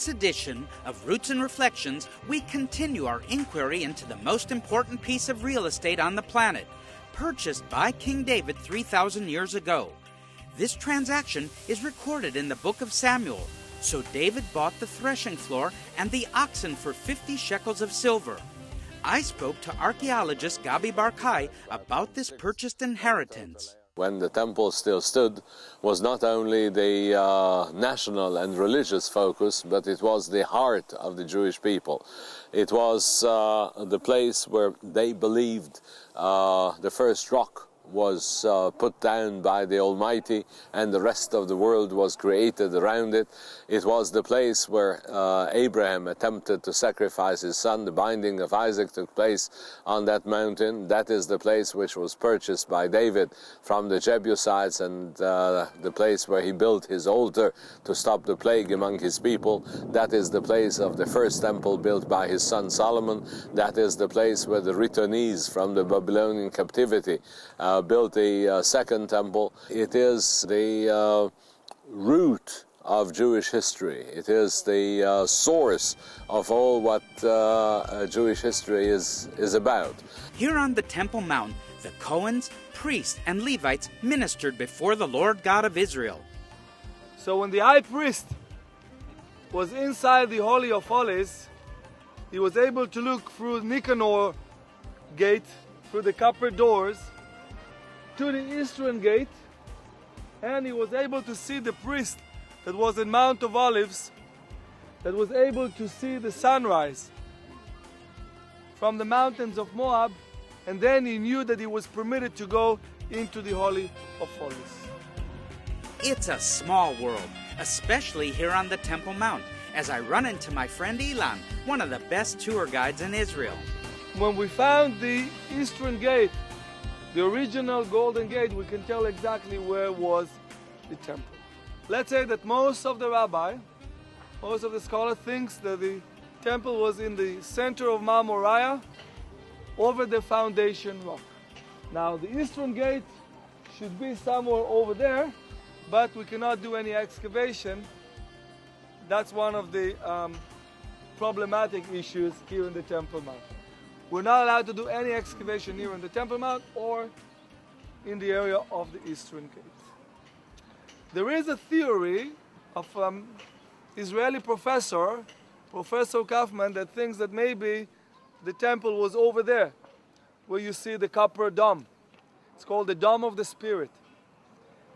this edition of Roots and Reflections, we continue our inquiry into the most important piece of real estate on the planet, purchased by King David 3,000 years ago. This transaction is recorded in the book of Samuel. So David bought the threshing floor and the oxen for 50 shekels of silver. I spoke to archaeologist Gabi Barkai about this purchased inheritance. When the temple still stood, was not only the national and religious focus, but it was the heart of the Jewish people. It was the place where they believed the first rock was put down by the Almighty, and the rest of the world was created around it. It was the place where Abraham attempted to sacrifice his son. The binding of Isaac took place on that mountain. That is the place which was purchased by David from the Jebusites, and the place where he built his altar to stop the plague among his people. That is the place of the first temple built by his son Solomon. That is the place where the returnees from the Babylonian captivity built a second temple. It is the root of Jewish history. It is the source of all what Jewish history is about. Here on the Temple Mount, the Cohens, priests, and Levites ministered before the Lord God of Israel. So when the high priest was inside the Holy of Holies, he was able to look through Nicanor gate, through the copper doors, to the eastern gate, and he was able to see the priest that was in Mount of Olives, that was able to see the sunrise from the mountains of Moab, and then he knew that he was permitted to go into the Holy of Holies. It's a small world, especially here on the Temple Mount, as I run into my friend Ilan, one of the best tour guides in Israel. When we found the eastern gate, the original Golden Gate, we can tell exactly where was the temple. Let's say that most of the scholar thinks that the temple was in the center of Mount Moriah, over the foundation rock. Now the eastern gate should be somewhere over there, but we cannot do any excavation. That's one of the problematic issues here in the Temple Mount. We're not allowed to do any excavation here in the Temple Mount or in the area of the Eastern Gate. There is a theory of Israeli professor Kaufman, that thinks that maybe the temple was over there, where you see the copper dome. It's called the Dome of the Spirit.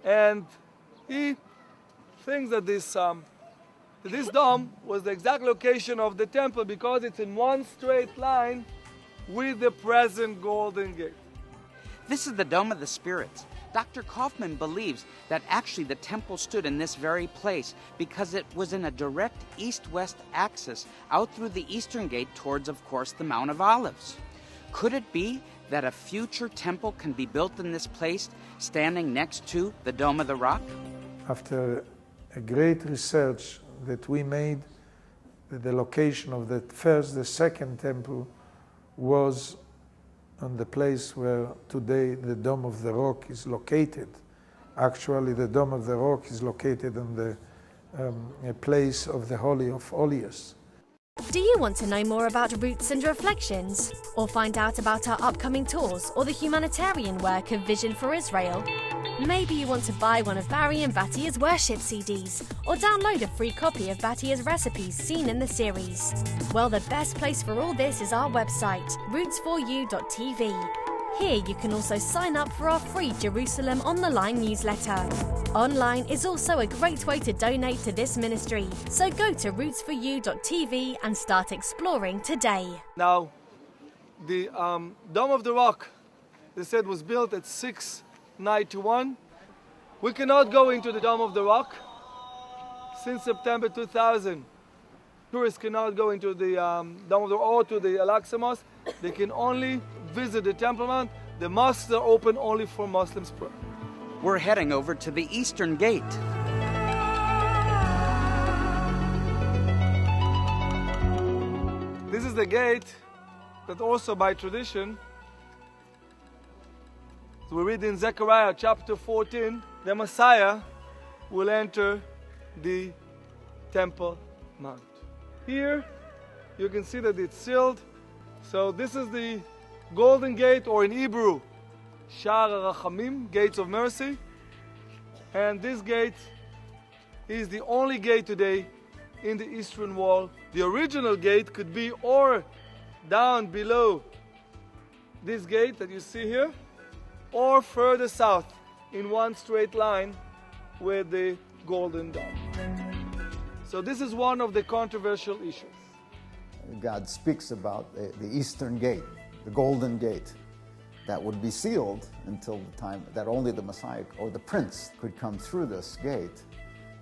And he thinks that this dome was the exact location of the temple because it's in one straight line with the present Golden Gate. This is the Dome of the Spirits. Dr. Kaufman believes that actually the temple stood in this very place because it was in a direct east-west axis out through the eastern gate towards, of course, the Mount of Olives. Could it be that a future temple can be built in this place, standing next to the Dome of the Rock? After a great research that we made, the location of the second temple was on the place where today the Dome of the Rock is located. Actually, the Dome of the Rock is located on the place of the Holy of Holies. Do you want to know more about Roots and Reflections? Or find out about our upcoming tours or the humanitarian work of Vision for Israel? Maybe you want to buy one of Barry and Batia's worship CDs or download a free copy of Batia's recipes seen in the series. Well, the best place for all this is our website, roots4u.tv. Here you can also sign up for our free Jerusalem on the Line newsletter. Online is also a great way to donate to this ministry, so go to roots4u.tv and start exploring today. Now, the Dome of the Rock, they said, was built at 691. We cannot go into the Dome of the Rock since September 2000. Tourists cannot go into the Dome of the Rock or to the Al-Aqsa Mosque. They can only visit the Temple Mount. The mosques are open only for Muslims prayer. We're heading over to the Eastern Gate. This is the gate that also by tradition, we read in Zechariah chapter 14, the Messiah will enter the Temple Mount. Here you can see that it's sealed. So this is the Golden Gate, or in Hebrew, Sha'ar HaRachamim, Gates of Mercy. And this gate is the only gate today in the eastern wall. The original gate could be or down below this gate that you see here, or further south in one straight line with the golden dome. So this is one of the controversial issues. God speaks about the eastern gate, the golden gate, that would be sealed until the time that only the Messiah or the Prince could come through this gate.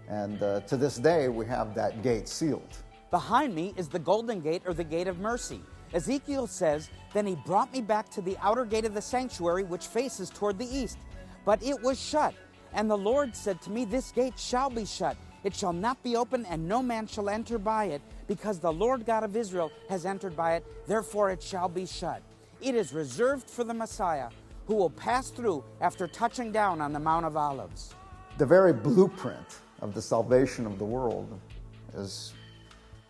And to this day, we have that gate sealed. Behind me is the Golden Gate, or the Gate of Mercy. Ezekiel says, "Then he brought me back to the outer gate of the sanctuary, which faces toward the east. But it was shut. And the Lord said to me, This gate shall be shut. It shall not be open, and no man shall enter by it, because the Lord God of Israel has entered by it. Therefore it shall be shut. It is reserved for the Messiah, who will pass through after touching down on the Mount of Olives." The very blueprint of the salvation of the world is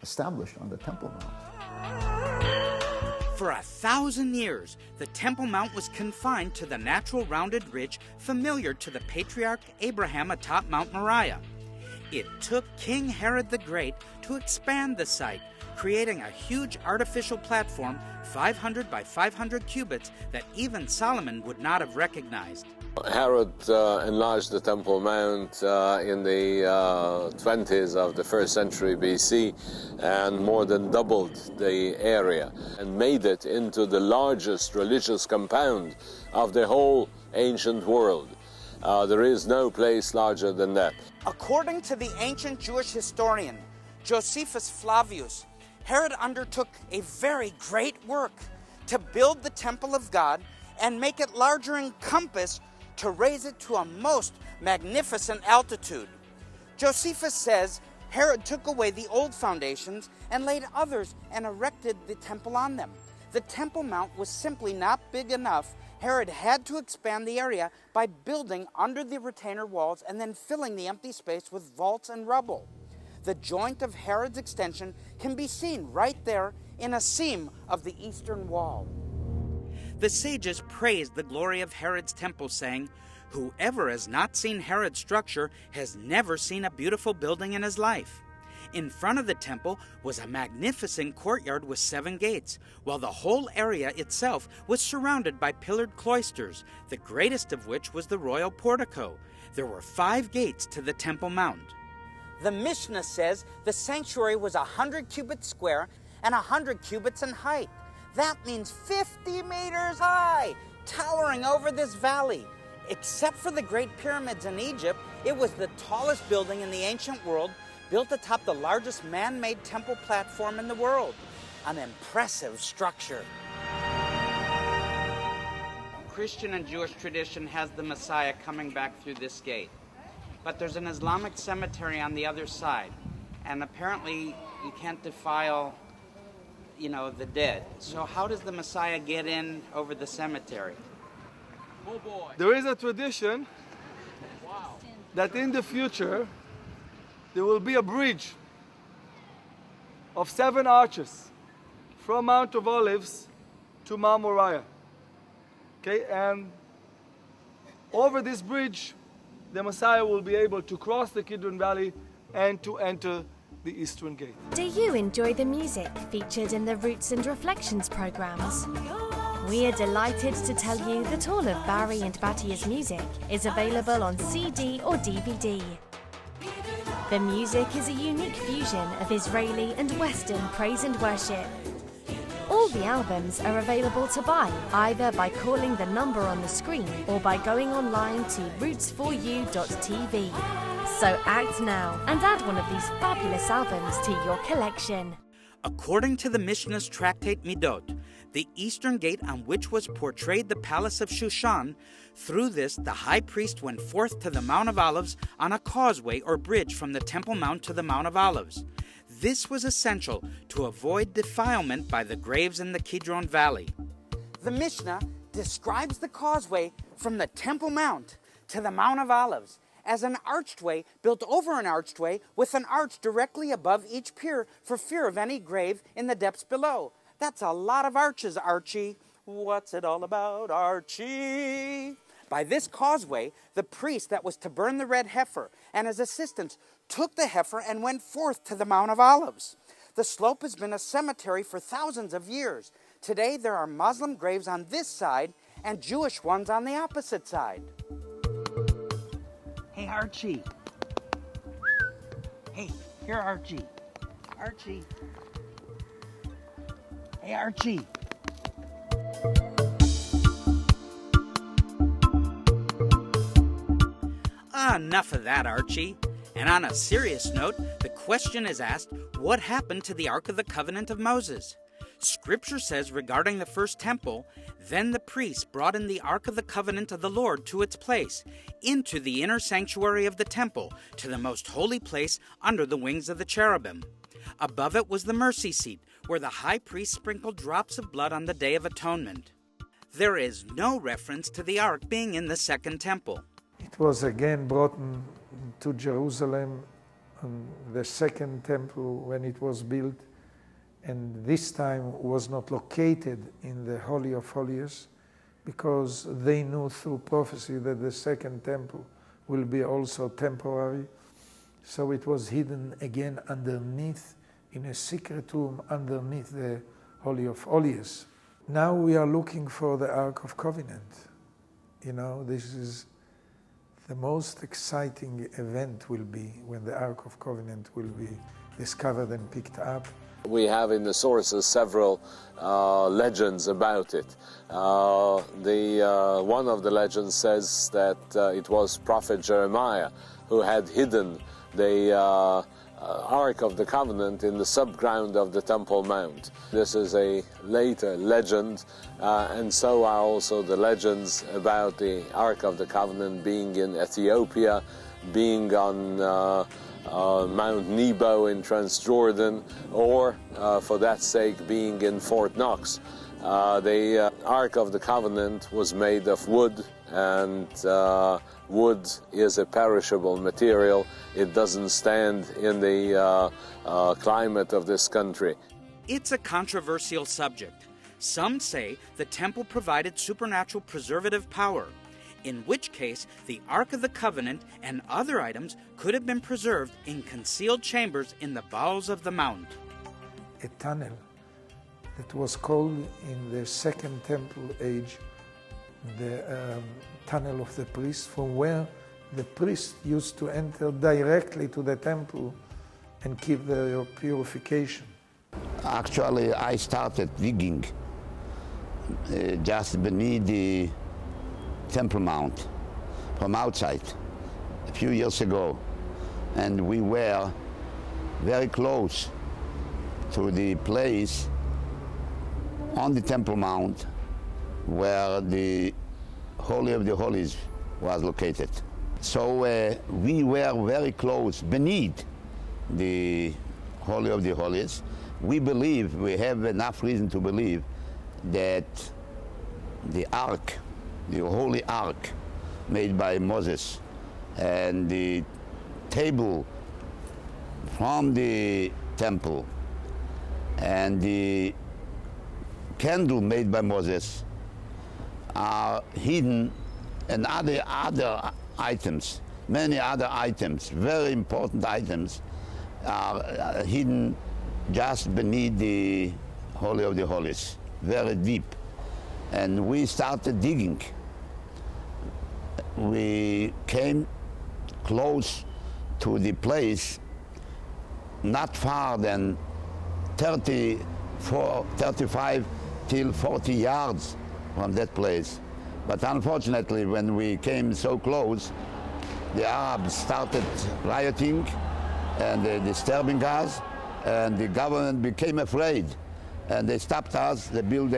established on the Temple Mount. For 1,000 years, the Temple Mount was confined to the natural rounded ridge familiar to the patriarch Abraham atop Mount Moriah. It took King Herod the Great to expand the site, creating a huge artificial platform 500 by 500 cubits that even Solomon would not have recognized. Herod enlarged the Temple Mount in the 20s of the 1st century BC and more than doubled the area and made it into the largest religious compound of the whole ancient world. There is no place larger than that. According to the ancient Jewish historian Josephus Flavius, Herod undertook a very great work to build the temple of God and make it larger in compass, to raise it to a most magnificent altitude. Josephus says Herod took away the old foundations and laid others and erected the temple on them. The Temple Mount was simply not big enough. Herod had to expand the area by building under the retainer walls and then filling the empty space with vaults and rubble. The joint of Herod's extension can be seen right there in a seam of the eastern wall. The sages praised the glory of Herod's temple, saying, "Whoever has not seen Herod's structure has never seen a beautiful building in his life." In front of the temple was a magnificent courtyard with 7 gates, while the whole area itself was surrounded by pillared cloisters, the greatest of which was the royal portico. There were 5 gates to the Temple Mount. The Mishnah says the sanctuary was 100 cubits square and 100 cubits in height. That means 50 meters high, towering over this valley. Except for the Great Pyramids in Egypt, it was the tallest building in the ancient world, built atop the largest man-made temple platform in the world. An impressive structure. Christian and Jewish tradition has the Messiah coming back through this gate. But there's an Islamic cemetery on the other side, and apparently you can't defile the dead. So how does the Messiah get in over the cemetery? Oh boy. There is a tradition that in the future there will be a bridge of 7 arches from Mount of Olives to Mount Moriah. Okay, and over this bridge the Messiah will be able to cross the Kidron Valley and to enter the Eastern Gate. Do you enjoy the music featured in the Roots and Reflections programs? We are delighted to tell you that all of Barry and Batia's music is available on CD or DVD. The music is a unique fusion of Israeli and Western praise and worship. All the albums are available to buy either by calling the number on the screen or by going online to roots4u.tv. So act now and add one of these fabulous albums to your collection. According to the Mishnah's tractate Midot, the eastern gate on which was portrayed the palace of Shushan, through this the high priest went forth to the Mount of Olives on a causeway or bridge from the Temple Mount to the Mount of Olives. This was essential to avoid defilement by the graves in the Kidron Valley. The Mishnah describes the causeway from the Temple Mount to the Mount of Olives as an archway built over an archway with an arch directly above each pier for fear of any grave in the depths below. That's a lot of arches, Archie. What's it all about, Archie? By this causeway, the priest that was to burn the red heifer and his assistants took the heifer and went forth to the Mount of Olives. The slope has been a cemetery for thousands of years. Today, there are Muslim graves on this side and Jewish ones on the opposite side. Hey, Archie. Hey, here, Archie. Archie. Hey, Archie. Enough of that, Archie. And on a serious note, the question is asked, what happened to the Ark of the Covenant of Moses? Scripture says regarding the first temple, then the priests brought in the Ark of the Covenant of the Lord to its place, into the inner sanctuary of the temple, to the most holy place under the wings of the cherubim. Above it was the mercy seat, where the high priest sprinkled drops of blood on the Day of Atonement. There is no reference to the Ark being in the second temple. It was again brought to Jerusalem on the second temple when it was built, and this time was not located in the Holy of Holies, because they knew through prophecy that the second temple will be also temporary. So it was hidden again underneath, in a secret room underneath the Holy of Holies. Now we are looking for the Ark of Covenant. You know, this is the most exciting event will be when the Ark of Covenant will be discovered and picked up. We have in the sources several legends about it. One of the legends says that it was Prophet Jeremiah who had hidden the Ark of the Covenant in the subground of the Temple Mount. This is a later legend, and so are also the legends about the Ark of the Covenant being in Ethiopia, being on Mount Nebo in Transjordan, or for that sake being in Fort Knox. The Ark of the Covenant was made of wood, and wood is a perishable material. It doesn't stand in the climate of this country. It's a controversial subject. Some say the temple provided supernatural preservative power, in which case the Ark of the Covenant and other items could have been preserved in concealed chambers in the bowels of the mount. A tunnel that was called in the Second Temple age the tunnel of the priest, from where the priest used to enter directly to the temple and keep their purification. Actually, I started digging just beneath the Temple Mount from outside a few years ago, and we were very close to the place on the Temple Mount where the Holy of the Holies was located. So we were very close beneath the Holy of the Holies. We believe, we have enough reason to believe that the Ark, the Holy Ark made by Moses, and the table from the temple, and the candle made by Moses are hidden, and other items, many other items, very important items, are hidden just beneath the Holy of the Holies, very deep. And we started digging. We came close to the place, not far than 35 till 40 yards from that place. But unfortunately, when we came so close, the Arabs started rioting and disturbing us, and the government became afraid. And they stopped us. They built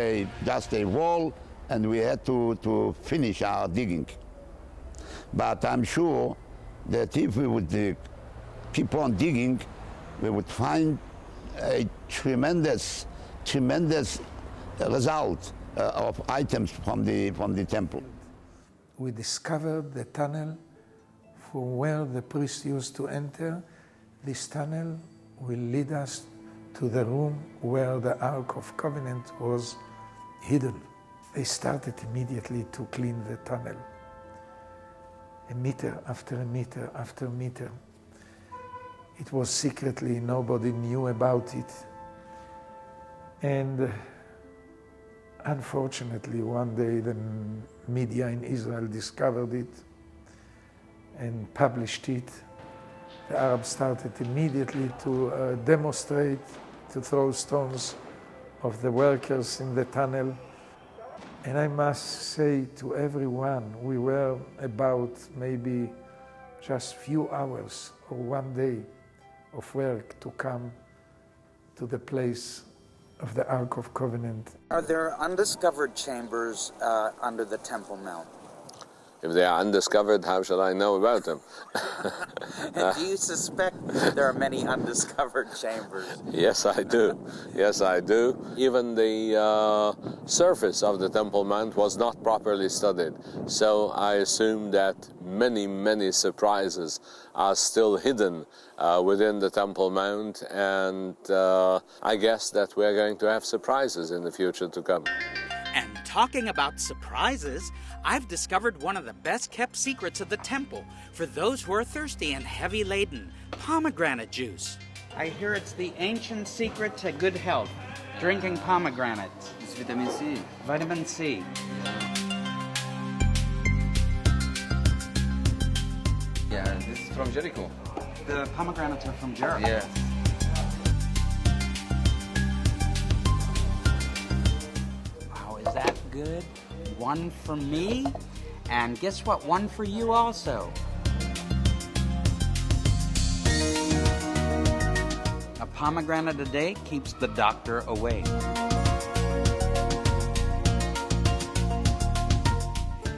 just a wall, and we had to finish our digging. But I'm sure that if we would keep on digging, we would find a tremendous result of items from the temple. We discovered the tunnel from where the priest used to enter, this tunnel will lead us to the room where the Ark of Covenant was hidden. They started immediately to clean the tunnel. A meter after a meter after meter. It was secretly, nobody knew about it. And unfortunately, one day the media in Israel discovered it and published it. The Arabs started immediately to demonstrate, to throw stones of the workers in the tunnel. And I must say to everyone, we were about maybe just few hours or one day of work to come to the place of the Ark of Covenant. Are there undiscovered chambers under the Temple Mount? If they are undiscovered, how shall I know about them? And do you suspect there are many undiscovered chambers? Yes, I do. Yes, I do. Even the surface of the Temple Mount was not properly studied. So I assume that many, many surprises are still hidden within the Temple Mount. And I guess that we're going to have surprises in the future to come. And talking about surprises, I've discovered one of the best-kept secrets of the temple for those who are thirsty and heavy-laden: pomegranate juice. I hear it's the ancient secret to good health, drinking pomegranates. It's vitamin C. Vitamin C. Yeah, this is from Jericho. The pomegranates are from Jericho. Yes. Wow, is that good? One for me, and guess what? One for you also. A pomegranate a day keeps the doctor away.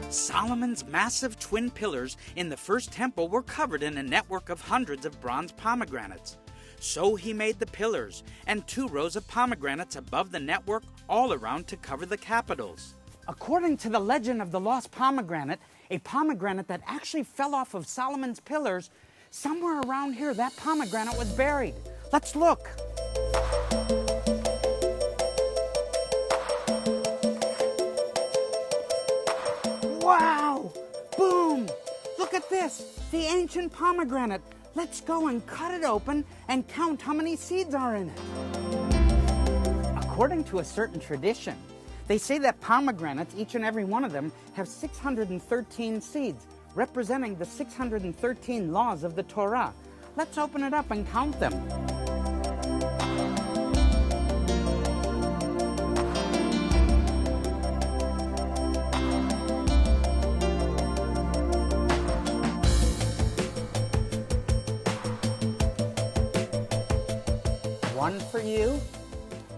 Solomon's massive twin pillars in the first temple were covered in a network of hundreds of bronze pomegranates. So he made the pillars and 2 rows of pomegranates above the network all around to cover the capitals. According to the legend of the lost pomegranate, a pomegranate that actually fell off of Solomon's pillars, somewhere around here that pomegranate was buried. Let's look. Wow! Boom! Look at this, the ancient pomegranate. Let's go and cut it open and count how many seeds are in it. According to a certain tradition, they say that pomegranates, each and every one of them, have 613 seeds, representing the 613 laws of the Torah. Let's open it up and count them. One for you,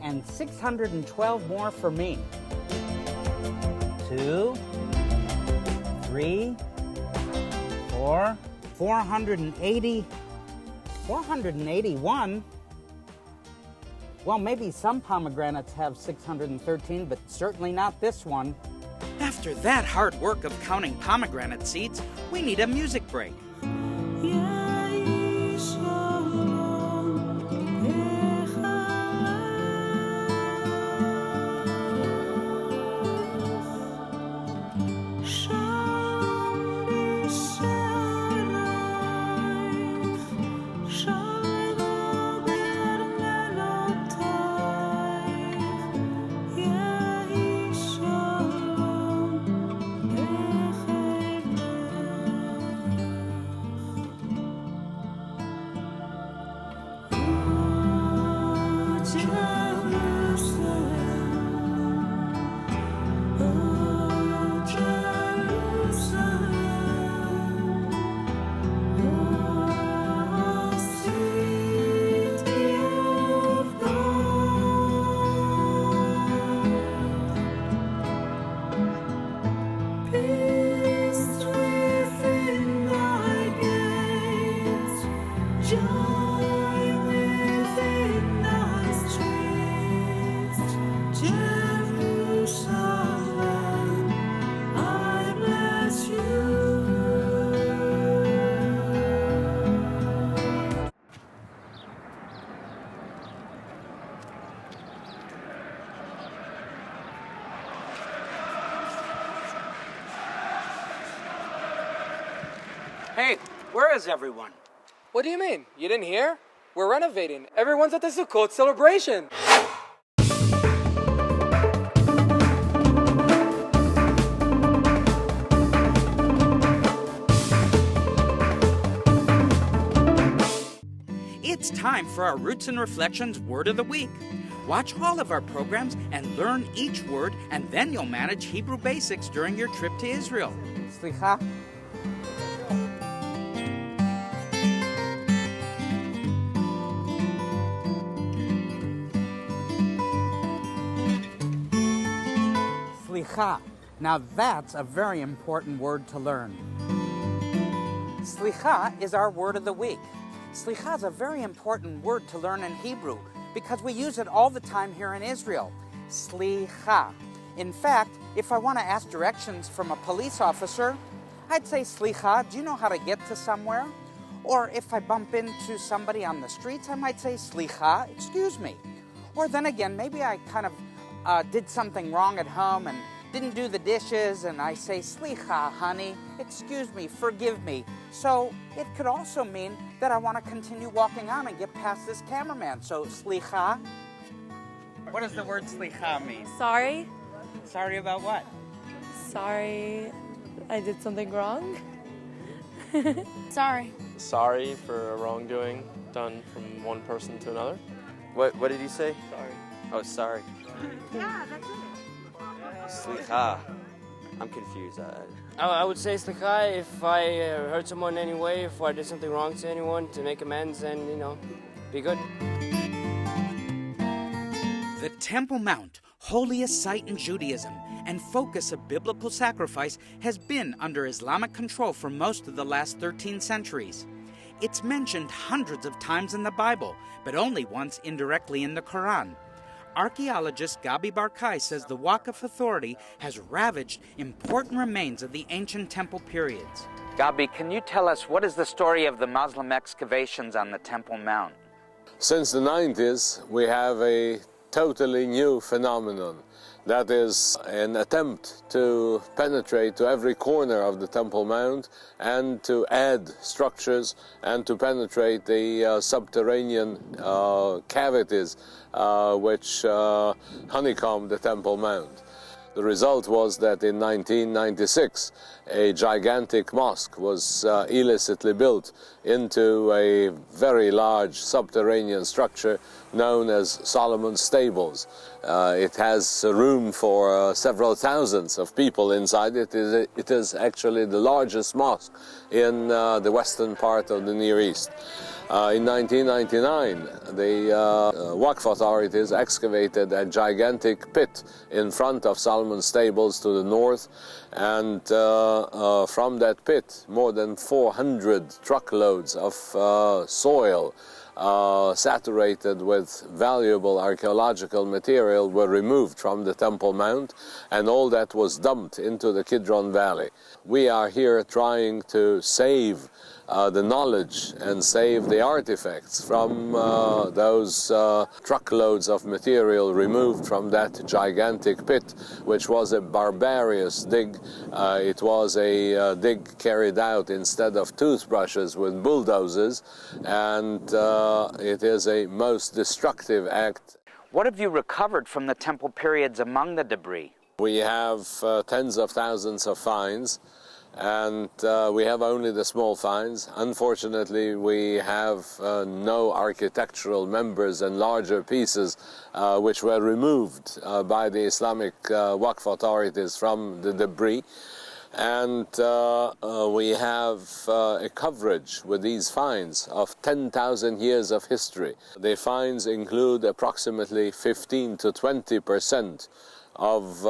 and 612 more for me. 2, 3, 4, 480, 481. Well, maybe some pomegranates have 613, but certainly not this one. After that hard work of counting pomegranate seeds, we need a music break. Hey, where is everyone? What do you mean? You didn't hear? We're renovating. Everyone's at the Sukkot celebration. It's time for our Roots and Reflections Word of the Week. Watch all of our programs and learn each word, and then you'll manage Hebrew basics during your trip to Israel. Slicha. Slicha. Now that's a very important word to learn. Slicha is our word of the week. Slicha is a very important word to learn in Hebrew because we use it all the time here in Israel. Slicha. In fact, if I want to ask directions from a police officer, I'd say, Slicha, do you know how to get to somewhere? Or if I bump into somebody on the streets, I might say, Slicha, excuse me. Or then again, maybe I kind of did something wrong at home and didn't do the dishes, and I say, Slicha, honey, excuse me, forgive me. So it could also mean that I want to continue walking on and get past this cameraman. So, Slicha. What does the word Slicha mean? Sorry. Sorry about what? Sorry, I did something wrong. Sorry. Sorry for a wrongdoing done from one person to another. What did you say? Sorry. Oh, sorry. Yeah, that's it. Slicha. I'm confused. I would say slicha if I hurt someone in any way, if I did something wrong to anyone, to make amends and, be good. The Temple Mount, holiest site in Judaism and focus of biblical sacrifice, has been under Islamic control for most of the last 13 centuries. It's mentioned hundreds of times in the Bible, but only once indirectly in the Quran. Archaeologist Gabi Barkai says the Waqf Authority has ravaged important remains of the ancient temple periods. Gabi, can you tell us what is the story of the Muslim excavations on the Temple Mount? Since the 90s, we have a totally new phenomenon. That is an attempt to penetrate to every corner of the Temple Mount and to add structures and to penetrate the subterranean cavities which honeycomb the Temple Mount. The result was that in 1996, a gigantic mosque was illicitly built into a very large subterranean structure known as Solomon's Stables. It has room for several thousands of people inside. It is actually the largest mosque in the western part of the Near East. In 1999, the Waqf authorities excavated a gigantic pit in front of Solomon's Stables to the north, and from that pit, more than 400 truckloads of soil saturated with valuable archaeological material were removed from the Temple Mount, and all that was dumped into the Kidron Valley. We are here trying to save the knowledge and save the artifacts from those truckloads of material removed from that gigantic pit, which was a barbarous dig. It was a dig carried out instead of toothbrushes with bulldozers, and it is a most destructive act. What have you recovered from the temple periods among the debris? We have tens of thousands of finds, and we have only the small finds. Unfortunately, we have no architectural members and larger pieces which were removed by the Islamic Waqf authorities from the debris. And we have a coverage with these finds of 10,000 years of history. The finds include approximately 15 to 20% of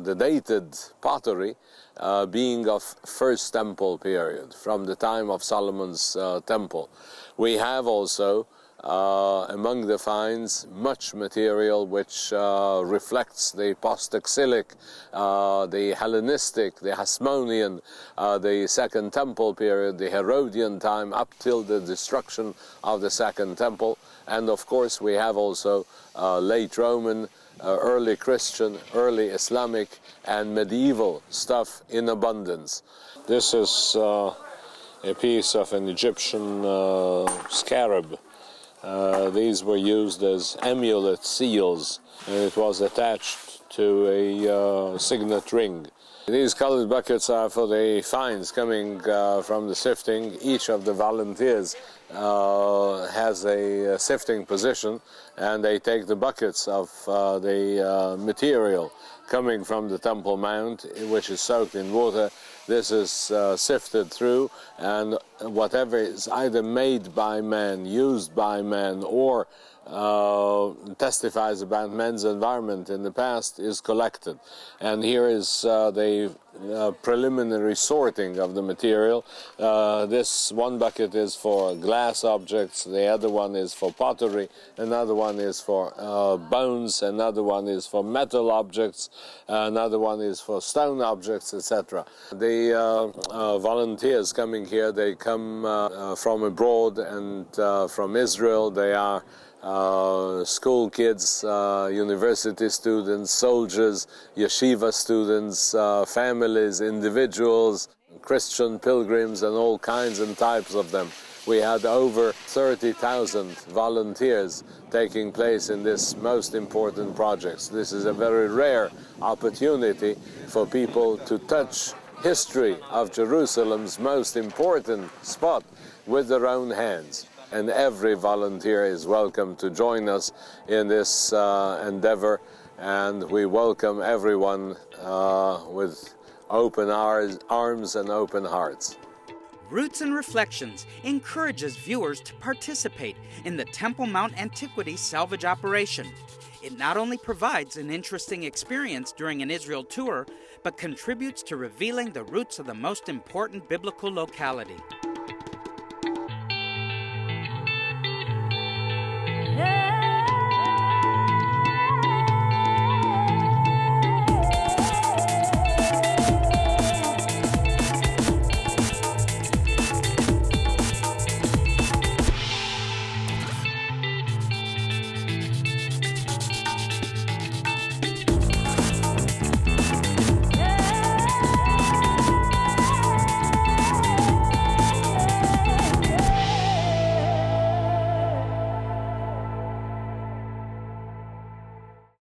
the dated pottery being of First Temple period, from the time of Solomon's temple. We have also among the finds much material which reflects the post-exilic, the Hellenistic, the Hasmonean, the Second Temple period, the Herodian time up till the destruction of the Second Temple. And of course we have also late Roman, early Christian, early Islamic and medieval stuff in abundance. This is a piece of an Egyptian scarab. These were used as amulet seals, and it was attached to a signet ring. These colored buckets are for the fines coming from the sifting. Each of the volunteers has a sifting position, and they take the buckets of the material coming from the Temple Mount, which is soaked in water. This is sifted through, and whatever is either made by man, used by man, or testifies about man's environment in the past is collected. And here is the preliminary sorting of the material. This one bucket is for glass objects, the other one is for pottery, another one is for bones, another one is for metal objects, another one is for stone objects, etc. The volunteers coming here, they come from abroad and from Israel. They are school kids, university students, soldiers, yeshiva students, families, individuals, Christian pilgrims, and all kinds and types of them. We had over 30,000 volunteers taking place in this most important projects. This is a very rare opportunity for people to touch history of Jerusalem's most important spot with their own hands. And every volunteer is welcome to join us in this endeavor, and we welcome everyone with open arms and open hearts. Roots and Reflections encourages viewers to participate in the Temple Mount Antiquity salvage operation. It not only provides an interesting experience during an Israel tour, but contributes to revealing the roots of the most important biblical locality.